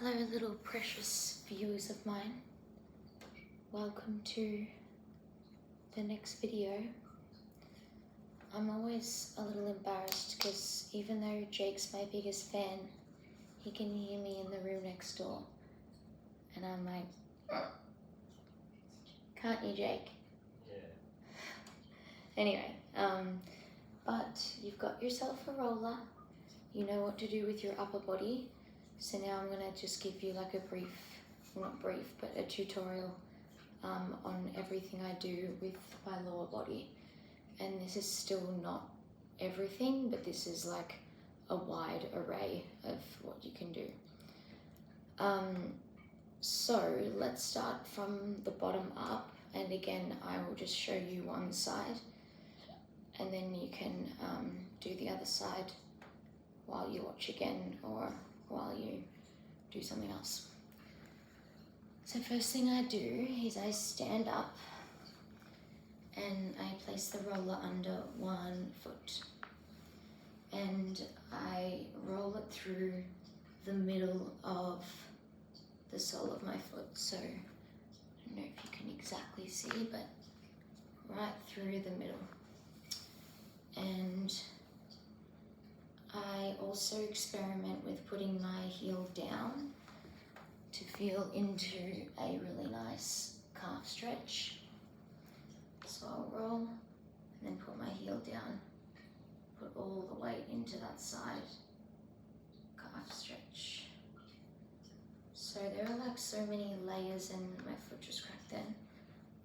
Hello, little precious viewers of mine. Welcome to the next video. I'm always a little embarrassed because even though Jake's my biggest fan, he can hear me in the room next door. And I'm like, can't you, Jake? Yeah. Anyway, but you've got yourself a roller. You know what to do with your upper body. So now I'm gonna just give you like a brief, well not brief, but a tutorial on everything I do with my lower body. And this is still not everything, but this is like a wide array of what you can do. So let's start from the bottom up. And again, I will just show you one side and then you can do the other side while you watch again or while you do something else. So first thing I do is I stand up and I place the roller under 1 foot and I roll it through the middle of the sole of my foot. So I don't know if you can exactly see, but right through the middle. And I also experiment with putting my heel down to feel into a really nice calf stretch. So I'll roll and then put my heel down, put all the weight into that side, calf stretch. So there are like so many layers, and my foot just cracked then,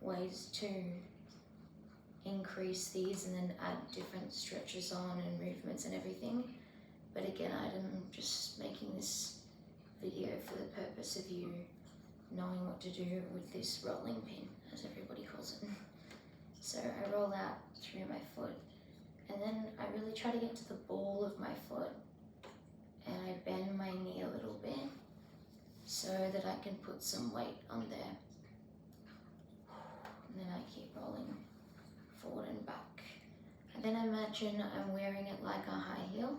ways to increase these and then add different stretches on and movements and everything. But again, I'm just making this video for the purpose of you knowing what to do with this rolling pin, as everybody calls it. So I roll out through my foot and then I really try to get to the ball of my foot and I bend my knee a little bit so that I can put some weight on there. And then I keep rolling forward and back. And then imagine I'm wearing it like a high heel.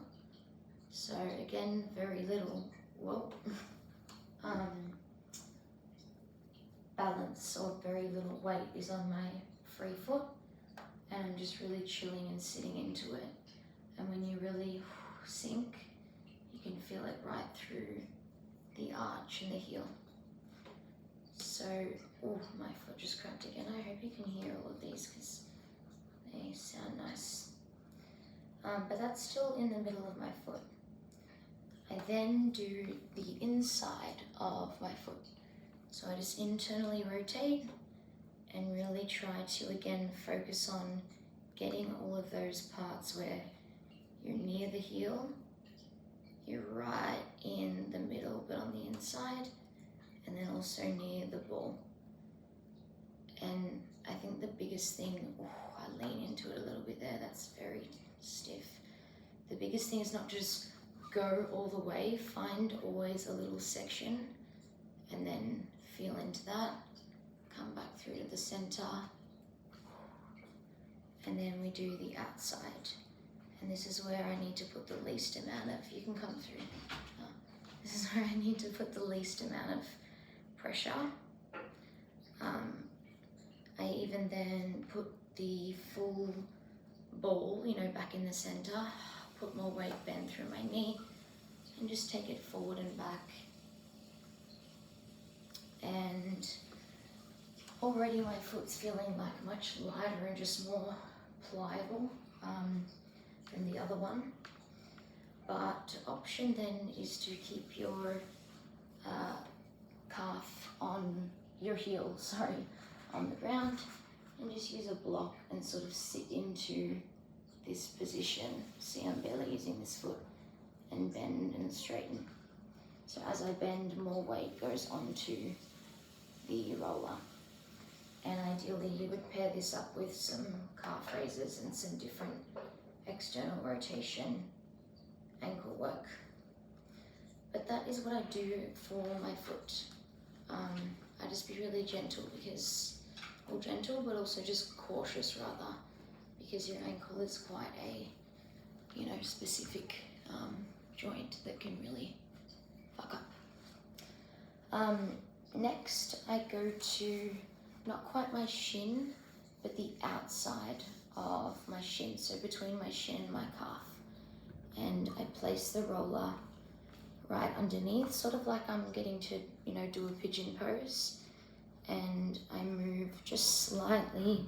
So again, very little, balance or very little weight is on my free foot, and I'm just really chilling and sitting into it. And when you really sink, you can feel it right through the arch and the heel. So, my foot just cracked again. I hope you can hear all of these because they sound nice. But that's still in the middle of my foot. I then do the inside of my foot. So I just internally rotate and really try to again focus on getting all of those parts where you're near the heel, you're right in the middle but on the inside, and then also near the ball. And I think the biggest thing, I lean into it a little bit there, that's very stiff. The biggest thing is not just go all the way, find always a little section and then feel into that, come back through to the center, and then we do the outside. And this is where I need to put the least amount of, you can come through, this is where I need to put the least amount of pressure. I even then put the full ball, back in the center, put more weight, bend through my knee, and just take it forward and back. And already my foot's feeling like much lighter and just more pliable than the other one. But option then is to keep your calf on your heel, on the ground, and just use a block and sort of sit into this position. See, I'm barely using this foot, and bend and straighten. So as I bend, more weight goes onto the roller. And ideally you would pair this up with some calf raises and some different external rotation ankle work. But that is what I do for my foot. I just be really gentle but also just cautious rather, because your ankle is quite a, specific joint that can really fuck up. Next I go to not quite my shin, but the outside of my shin, so between my shin and my calf. And I place the roller right underneath, sort of like I'm getting to, do a pigeon pose. And I move just slightly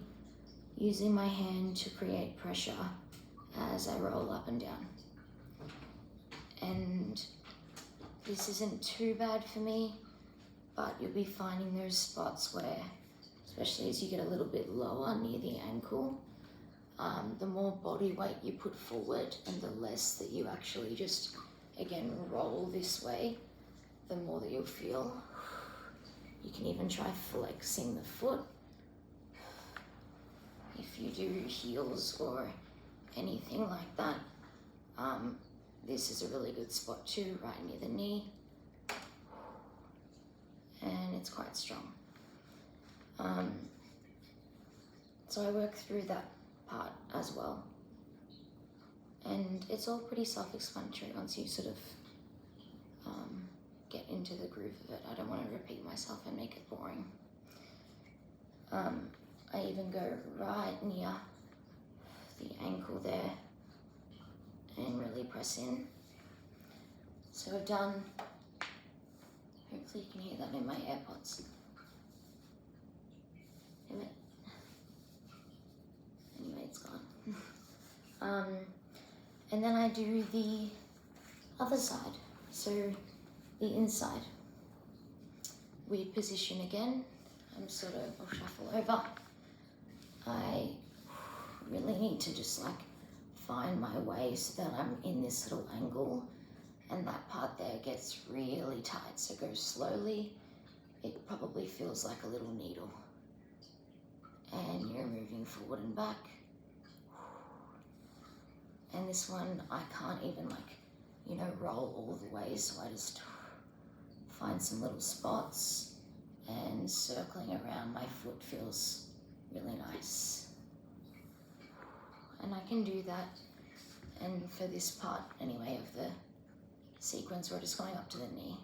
using my hand to create pressure as I roll up and down. And this isn't too bad for me, but you'll be finding those spots where, especially as you get a little bit lower near the ankle, the more body weight you put forward and the less that you actually just, again, roll this way, the more that you'll feel. You can even try flexing the foot. If you do heels or anything like that, this is a really good spot too, right near the knee. And it's quite strong. So I work through that part as well. And it's all pretty self-explanatory once you sort of get into the groove of it. I don't want to repeat myself and make it boring. I even go right near the ankle there and really press in. So I've done, hopefully you can hear that in my AirPods. Anyway, it's gone. And then I do the other side, so the inside. Weird position again. I'll shuffle over. I really need to just find my way so that I'm in this little angle, and that part there gets really tight, so go slowly. It probably feels like a little needle. And you're moving forward and back. And this one, I can't even roll all the way, so I just find some little spots, and circling around my foot feels really nice. And I can do that, and for this part anyway of the sequence, we're just going up to the knee.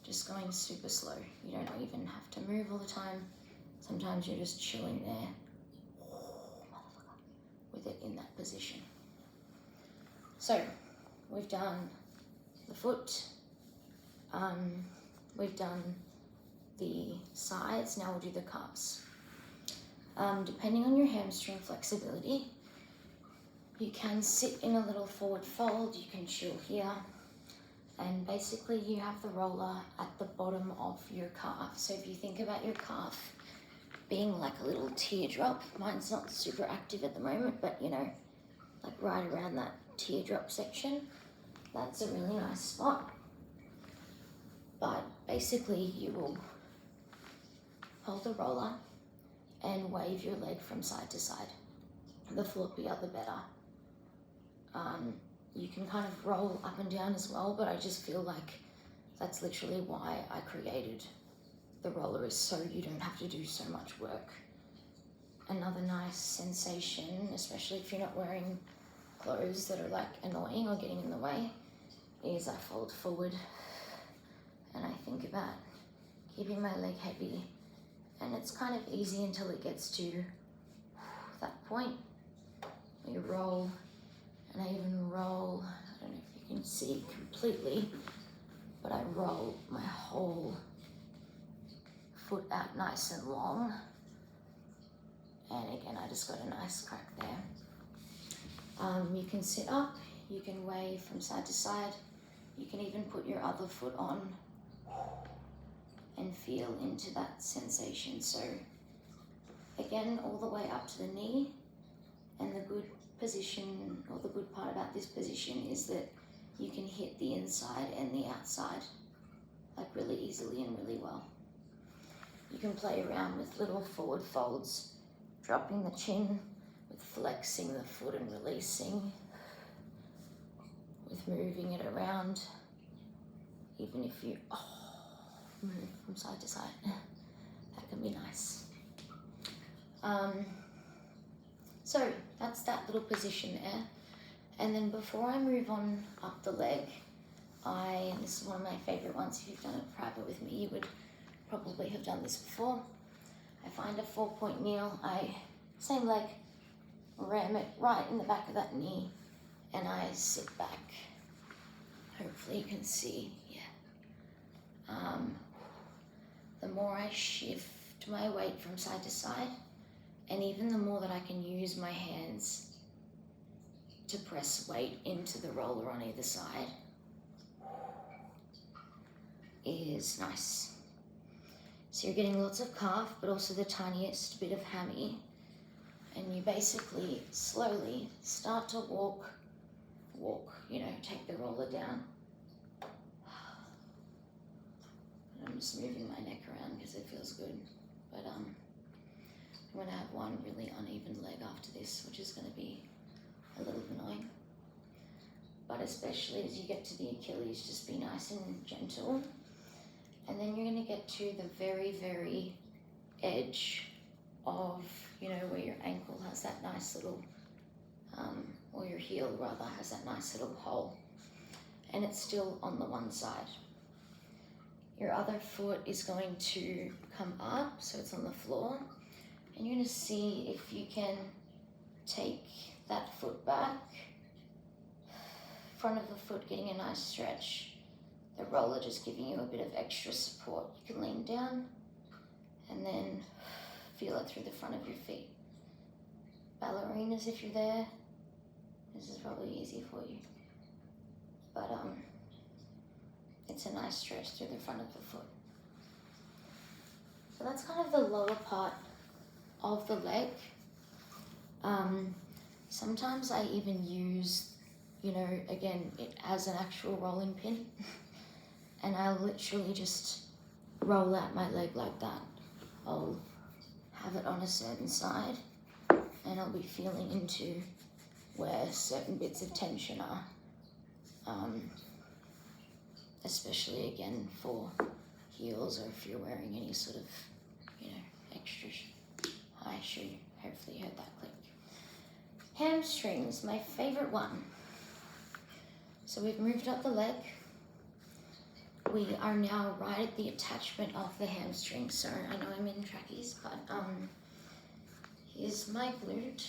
Just going super slow. You don't even have to move all the time. Sometimes you're just chilling there with it in that position. So we've done the foot, we've done the sides, now we'll do the calves. Depending on your hamstring flexibility, you can sit in a little forward fold, you can chill here, and basically you have the roller at the bottom of your calf. So if you think about your calf being like a little teardrop, mine's not super active at the moment, but right around that teardrop section, that's a really nice spot. But basically you will hold the roller and wave your leg from side to side. The floppier the better. You can kind of roll up and down as well, but I just feel like that's literally why I created the roller, is so you don't have to do so much work. Another nice sensation, especially if you're not wearing clothes that are annoying or getting in the way, is I fold forward and I think about keeping my leg heavy, and it's kind of easy until it gets to that point. You roll, and I even roll, I don't know if you can see completely, but I roll my whole foot out nice and long. And again, I just got a nice crack there. You can sit up, you can wave from side to side, you can even put your other foot on and feel into that sensation. So again, all the way up to the knee, and the good position, or the good part about this position, is that you can hit the inside and the outside really easily and really well. You can play around with little forward folds, dropping the chin, with flexing the foot and releasing, with moving it around, even if you move from side to side. That can be nice. So that's that little position there. And then before I move on up the leg, and this is one of my favorite ones, if you've done it private with me, you would probably have done this before. I find a 4-point kneel, same leg, ram it right in the back of that knee, and I sit back. Hopefully you can see, yeah. The more I shift my weight from side to side, and even the more that I can use my hands to press weight into the roller on either side, is nice. So you're getting lots of calf, but also the tiniest bit of hammy. And you basically slowly start to walk, take the roller down. I'm just moving my neck around because it feels good. But I'm going to have one really uneven leg after this, which is going to be a little annoying. But especially as you get to the Achilles, just be nice and gentle. And then you're going to get to the very, very edge of, where your ankle has that nice little, or your heel rather, has that nice little hole. And it's still on the one side. Your other foot is going to come up, so it's on the floor. And you're going to see if you can take that foot back, front of the foot getting a nice stretch, the roller just giving you a bit of extra support. You can lean down and then feel it through the front of your feet. Ballerinas, if you're there, this is probably easy for you. But it's a nice stretch through the front of the foot. So that's kind of the lower part of the leg. Sometimes I even use, again, it as an actual rolling pin. And I'll literally just roll out my leg like that. I'll have it on a certain side, and I'll be feeling into where certain bits of tension are. Especially again for heels, or if you're wearing any sort of, extra high shoe. Hopefully you heard that click. Hamstrings, my favorite one. So we've moved up the leg. We are now right at the attachment of the hamstring. So I know I'm in trackies, but here's my glute,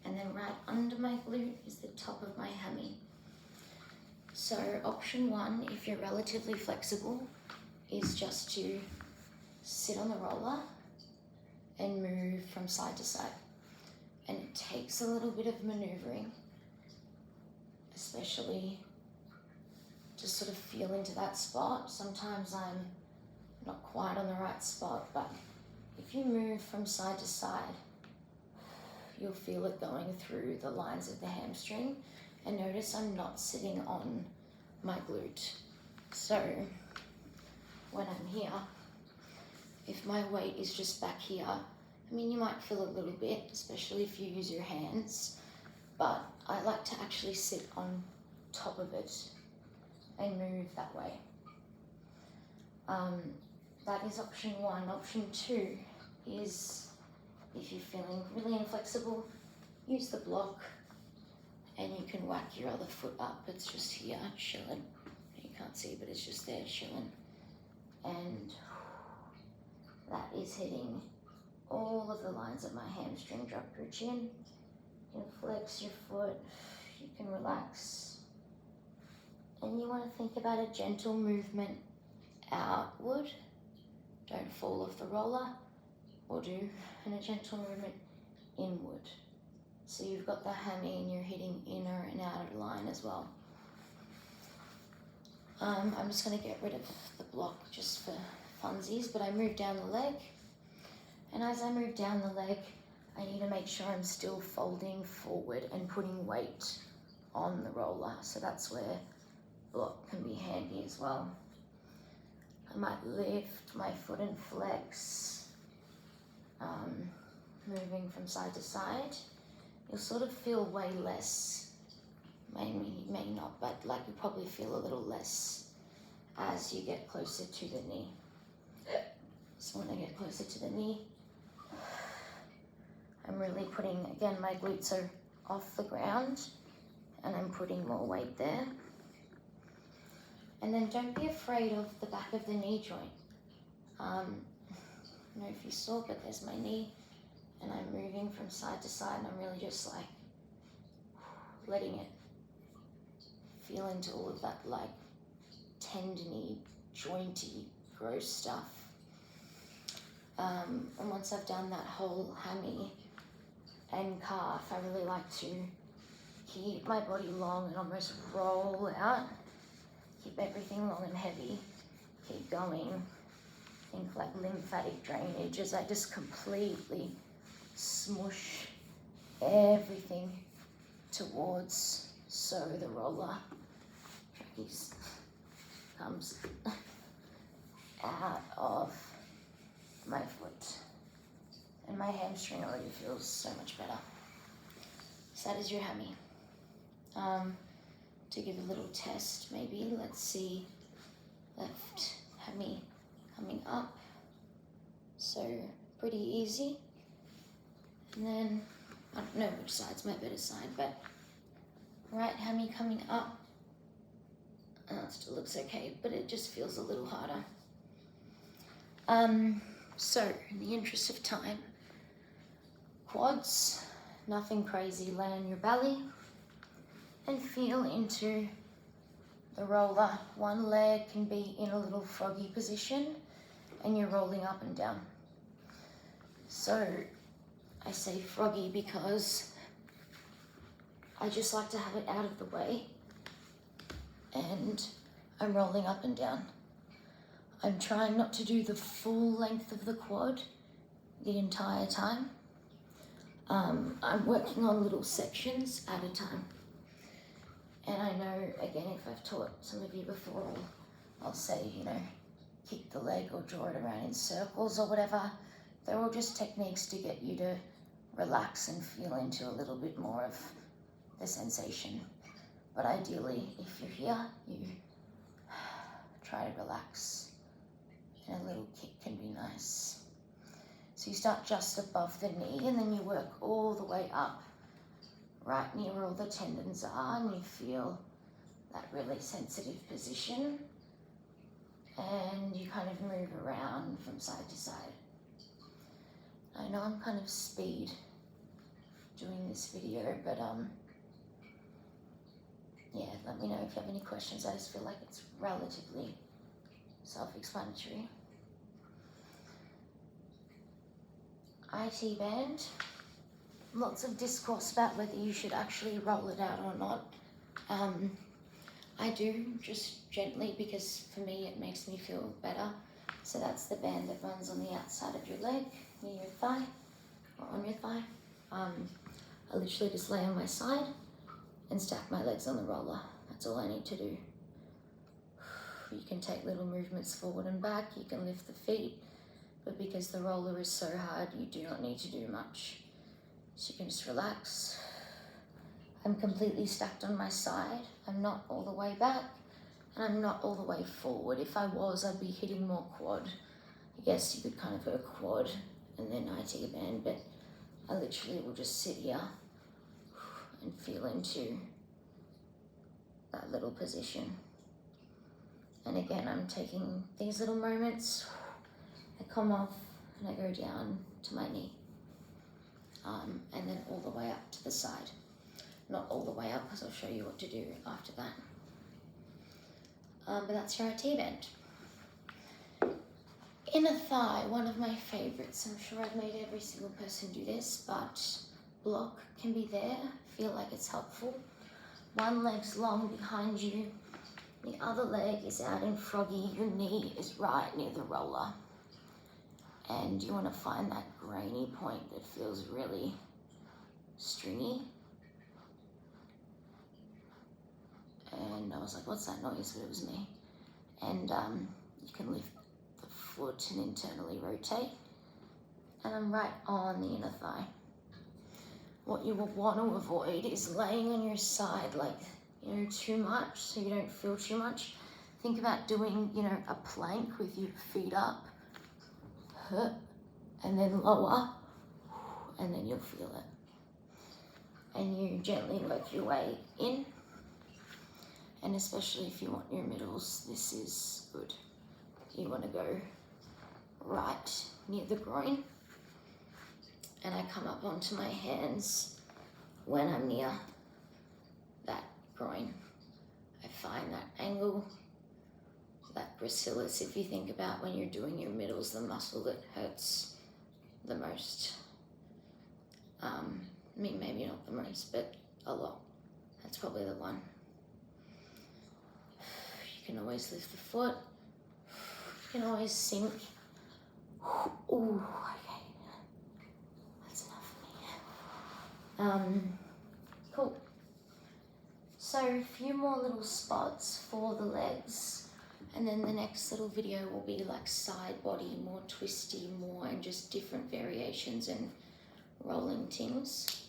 and then right under my glute is the top of my hammy. So option one, if you're relatively flexible, is just to sit on the roller and move from side to side. And it takes a little bit of maneuvering, especially to sort of feel into that spot. Sometimes I'm not quite on the right spot, but if you move from side to side, you'll feel it going through the lines of the hamstring. And notice I'm not sitting on my glute. So when I'm here, if my weight is just back here, you might feel a little bit, especially if you use your hands, but I like to actually sit on top of it and move that way. That is option one. Option two is, if you're feeling really inflexible, use the block, and you can whack your other foot up. It's just here, chilling. You can't see, but it's just there, chilling. And that is hitting all of the lines of my hamstring. Drop your chin, you can flex your foot, you can relax. And you want to think about a gentle movement outward. Don't fall off the roller, or do, and a gentle movement inward. So you've got the hammy and you're hitting inner and outer line as well. I'm just going to get rid of the block just for funsies, but I move down the leg. And as I move down the leg, I need to make sure I'm still folding forward and putting weight on the roller. So that's where block can be handy as well. I might lift my foot and flex, moving from side to side. You'll sort of feel way less, may not, but like you probably feel a little less as you get closer to the knee. So when I get closer to the knee, I'm really putting, again, my glutes are off the ground and I'm putting more weight there. And then don't be afraid of the back of the knee joint. I don't know if you saw, but there's my knee, and I'm moving from side to side, and I'm really just like letting it feel into all of that like tendony, jointy, gross stuff. And once I've done that whole hammy and calf, I really like to keep my body long and almost roll out. Keep everything long and heavy. Keep going. Think like lymphatic drainage as I just completely smush everything towards the roller. Trackies comes out of my foot. And my hamstring already feels so much better. So that is your hammy. To give a little test, maybe, let's see, left hammy coming up. So pretty easy. And then, I don't know which side's my better side, but right hammy coming up. It still looks okay, but it just feels a little harder. So, in the interest of time, quads, nothing crazy, lay on your belly and feel into the roller. One leg can be in a little froggy position and you're rolling up and down. So, I say froggy because I just like to have it out of the way and I'm rolling up and down. I'm trying not to do the full length of the quad the entire time. I'm working on little sections at a time. And I know, again, if I've taught some of you before, I'll say, you know, kick the leg or draw it around in circles or whatever. They're all just techniques to get you to relax and feel into a little bit more of the sensation. But ideally, if you're here, you try to relax. And a little kick can be nice. So you start just above the knee and then you work all the way up, right near where all the tendons are, and you feel that really sensitive position. And you kind of move around from side to side. I know I'm kind of speed doing this video, but yeah, let me know if you have any questions. I just feel like it's relatively self-explanatory. IT band, lots of discourse about whether you should actually roll it out or not. I do, just gently, because for me it makes me feel better. So that's the band that runs on the outside of your leg, near your thigh, or on your thigh. I literally just lay on my side and stack my legs on the roller. That's all I need to do. You can take little movements forward and back, you can lift the feet, but because the roller is so hard, you do not need to do much. So you can just relax. I'm completely stacked on my side. I'm not all the way back, and I'm not all the way forward. If I was, I'd be hitting more quad. I guess you could kind of go quad and then IT band, but I literally will just sit here and feel into that little position. And again, I'm taking these little moments, I come off and I go down to my knee. And then all the way up to the side. Not all the way up, because I'll show you what to do after that. But that's your IT band. Inner thigh, one of my favorites. I'm sure I've made every single person do this, but block can be there. Feel like it's helpful. One leg's long behind you. The other leg is out in froggy. Your knee is right near the roller. And you want to find that grainy point that feels really stringy. And I was like, what's that noise? But it was me. And you can lift the foot and internally rotate. And I'm right on the inner thigh. What you will want to avoid is laying on your side like, you know, too much, so you don't feel too much. Think about doing, you know, a plank with your feet up, and then lower, and then you'll feel it. And you gently work your way in. And especially if you want your middles, this is good. You want to go right near the groin. And I come up onto my hands when I'm near that groin. I find that angle, that gracilis, if you think about when you're doing your middles, the muscle that hurts the most. I mean, maybe not the most, but a lot. That's probably the one. You can always lift the foot. You can always sink. Ooh, okay. That's enough for me. Cool. So a few more little spots for the legs, and then the next little video will be like side body, more twisty, more and just different variations and rolling things.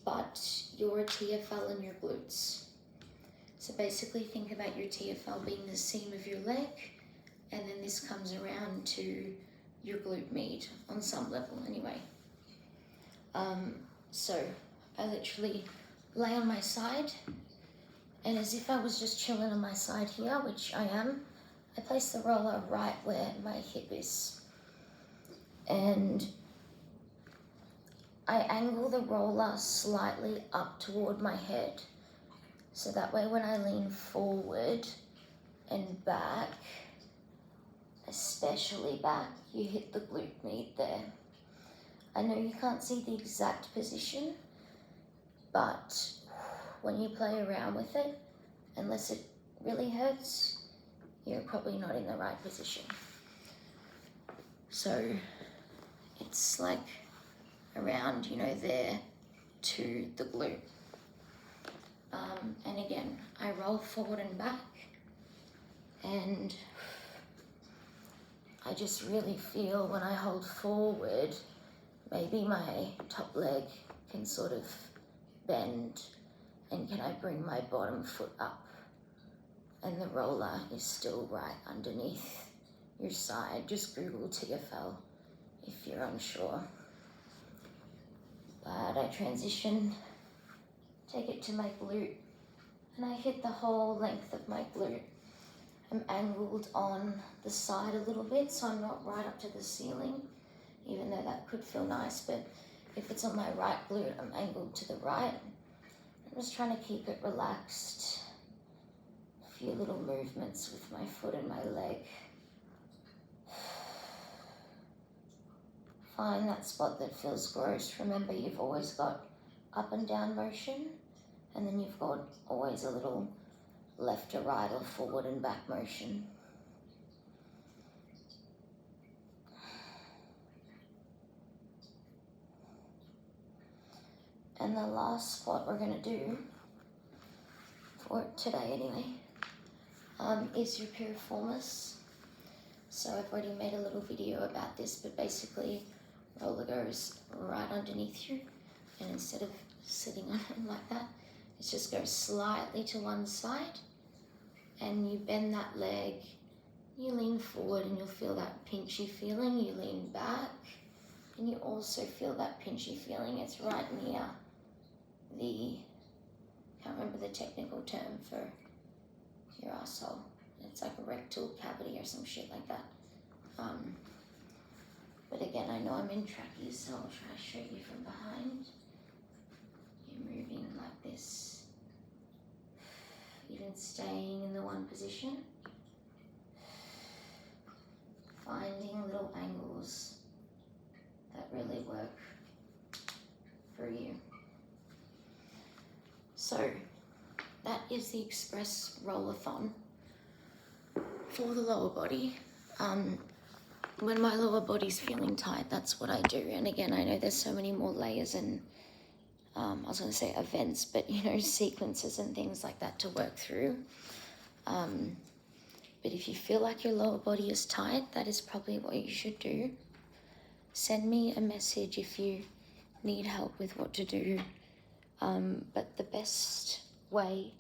But your TFL and your glutes. So basically think about your TFL being the seam of your leg, and then this comes around to your glute med on some level anyway. So I literally lay on my side, and as if I was just chilling on my side here, which I am, I place the roller right where my hip is. And I angle the roller slightly up toward my head. So that way when I lean forward and back, especially back, you hit the glute med there. I know you can't see the exact position, but when you play around with it, unless it really hurts, you're probably not in the right position. So it's like around, you know, there to the glute. And again, I roll forward and back, and I just really feel when I hold forward, maybe my top leg can sort of bend, and can I bring my bottom foot up, and the roller is still right underneath your side. Just Google TFL if you're unsure. But I transition, take it to my glute, and I hit the whole length of my glute. I'm angled on the side a little bit, so I'm not right up to the ceiling, even though that could feel nice, but if it's on my right glute, I'm angled to the right. I'm just trying to keep it relaxed. A few little movements with my foot and my leg. Find that spot that feels gross. Remember, you've always got up and down motion, and then you've got always a little left to right or forward and back motion. And the last spot we're going to do, for today anyway, is your piriformis. So I've already made a little video about this, but basically roller goes right underneath you, and instead of sitting on it like that, it just goes slightly to one side, and you bend that leg, you lean forward, and you'll feel that pinchy feeling. You lean back, and you also feel that pinchy feeling. It's right near the, can't remember the technical term for your asshole. It's like a rectal cavity or some shit like that. But again, I know I'm in trackies, so I'll try to show you from behind. You're moving like this, even staying in the one position. Finding little angles that really work for you. So that is the express rollathon for the lower body. When my lower body's feeling tight, that's what I do. And again, I know there's so many more layers and I was going to say events, but you know, sequences and things like that to work through. But if you feel like your lower body is tight, that is probably what you should do. Send me a message if you need help with what to do. But the best way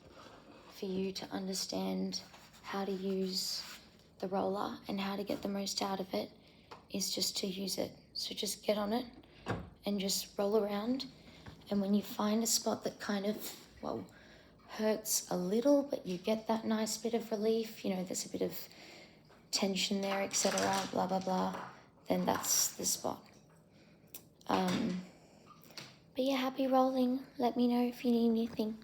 for you to understand how to use the roller and how to get the most out of it is just to use it. So just get on it and just roll around. And when you find a spot that kind of, well, hurts a little, but you get that nice bit of relief, you know, there's a bit of tension there, etc., blah, blah, blah, then that's the spot. But yeah, happy rolling. Let me know if you need anything.